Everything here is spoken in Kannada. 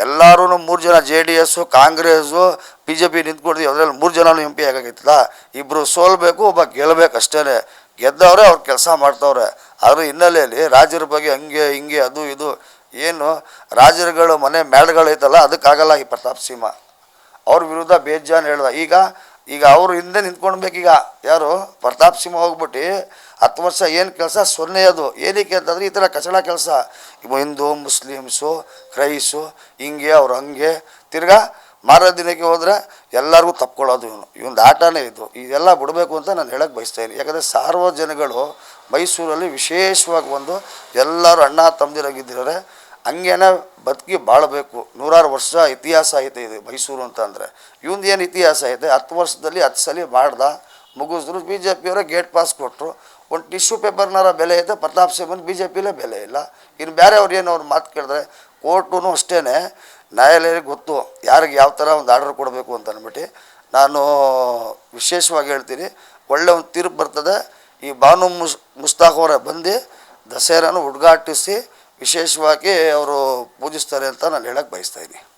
ಎಲ್ಲರೂ 3 ಜನ JDS ಕಾಂಗ್ರೆಸ್ಸು BJP ನಿಂತ್ಕೊಂಡಿದ್ದೀವಿ, ಅದರಲ್ಲಿ 3 ಜನನೂ MP ಆಗಾಗಿತ್ತಲ್ಲ. ಇಬ್ಬರು ಸೋಲ್ಬೇಕು, ಒಬ್ಬ ಗೆಲ್ಲಬೇಕು ಅಷ್ಟೇ. ಗೆದ್ದವ್ರೆ, ಅವ್ರು ಕೆಲಸ ಮಾಡ್ತವ್ರೆ. ಅದ್ರ ಹಿನ್ನೆಲೆಯಲ್ಲಿ ರಾಜರ ಬಗ್ಗೆ ಹಂಗೆ ಹಿಂಗೆ ಅದು ಇದು ಏನು ರಾಜರುಗಳು ಮನೆ ಮೇಳಗಳೈತಲ್ಲ, ಅದಕ್ಕಾಗಲ್ಲ ಈ ಪ್ರತಾಪ್ ಸಿಂಹ. ಅವ್ರ ವಿರುದ್ಧ ಬೇಜಾನ್ ಹೇಳ್ದ. ಈಗ ಅವರು ಹಿಂದೆ ನಿಂತ್ಕೊಳ್ಬೇಕೀಗ. ಯಾರು ಪ್ರತಾಪ್ ಸಿಂಹ ಹೋಗ್ಬಿಟ್ಟು 10 ವರ್ಷ ಏನು ಕೆಲಸ ಸೊನ್ನೆ. ಅದು ಏನಕ್ಕೆ ಅಂತಂದರೆ ಈ ಥರ ಕಚಡ ಕೆಲಸ. ಹಿಂದೂ ಮುಸ್ಲಿಮ್ಸು ಕ್ರೈಸು ಹಿಂಗೆ ಅವ್ರು ಹಂಗೆ ತಿರ್ಗಾ ಮಾರೋ ದಿನಕ್ಕೆ ಹೋದರೆ ಎಲ್ಲರಿಗೂ ತಪ್ಕೊಳ್ಳೋದು. ಇವೊಂದು ಆಟನೇ ಇದು. ಇದೆಲ್ಲ ಬಿಡಬೇಕು ಅಂತ ನಾನು ಹೇಳಕ್ಕೆ ಬಯಸ್ತೇನೆ. ಯಾಕಂದರೆ ಸಾರ್ವಜನಿಕಗಳು ಮೈಸೂರಲ್ಲಿ ವಿಶೇಷವಾಗಿ ಬಂದು ಎಲ್ಲರೂ ಅಣ್ಣ ತಮ್ಮದಿರಾಗಿದ್ದಾರೆ. ಹಂಗೇನೆ ಬದುಕಿ ಬಾಳಬೇಕು. 100 ವರ್ಷ ಇತಿಹಾಸ ಐತೆ ಇದು ಮೈಸೂರು ಅಂತ ಅಂದರೆ. ಇವಂದು ಏನು ಇತಿಹಾಸ ಐತೆ? 10 ವರ್ಷದಲ್ಲಿ 10 ಸಲ ಮಾಡ್ದ, ಮುಗಿಸಿದ್ರು. BJPಯವರೇ ಗೇಟ್ ಪಾಸ್ ಕೊಟ್ಟರು. ಒಂದು ಟಿಶ್ಯೂ ಪೇಪರ್ನಾರ ಬೆಲೆ ಐತೆ, ಪ್ರತಾಪ್ ಸಿಂಹನ BJPಲೇ ಬೆಲೆ ಇಲ್ಲ. ಇನ್ನು ಬೇರೆ ಅವ್ರು ಏನು ಅವ್ರು ಮಾತು ಕೇಳಿದ್ರೆ ಕೋರ್ಟು ಅಷ್ಟೇ, ನ್ಯಾಯಾಲಯಕ್ಕೆ ಗೊತ್ತು ಯಾರಿಗೆ ಯಾವ ಥರ ಒಂದು ಆರ್ಡರ್ ಕೊಡಬೇಕು ಅಂತ ಅಂದ್ಬಿಟ್ಟು. ನಾನು ವಿಶೇಷವಾಗಿ ಹೇಳ್ತೀನಿ, ಒಳ್ಳೆ ಒಂದು ತೀರ್ಪು ಬರ್ತದೆ. ಈ ಬಾನು ಮುಸ್ತಾಕ್ ಅವರೇ ಬಂದು ದಸರಾನು ಉದ್ಘಾಟಿಸಿ ವಿಶೇಷವಾಗಿ ಅವರು ಪೂಜಿಸ್ತಾರೆ ಅಂತ ನಾನು ಹೇಳಕ್ಕೆ ಬಯಸ್ತಾಯಿದ್ದೀನಿ.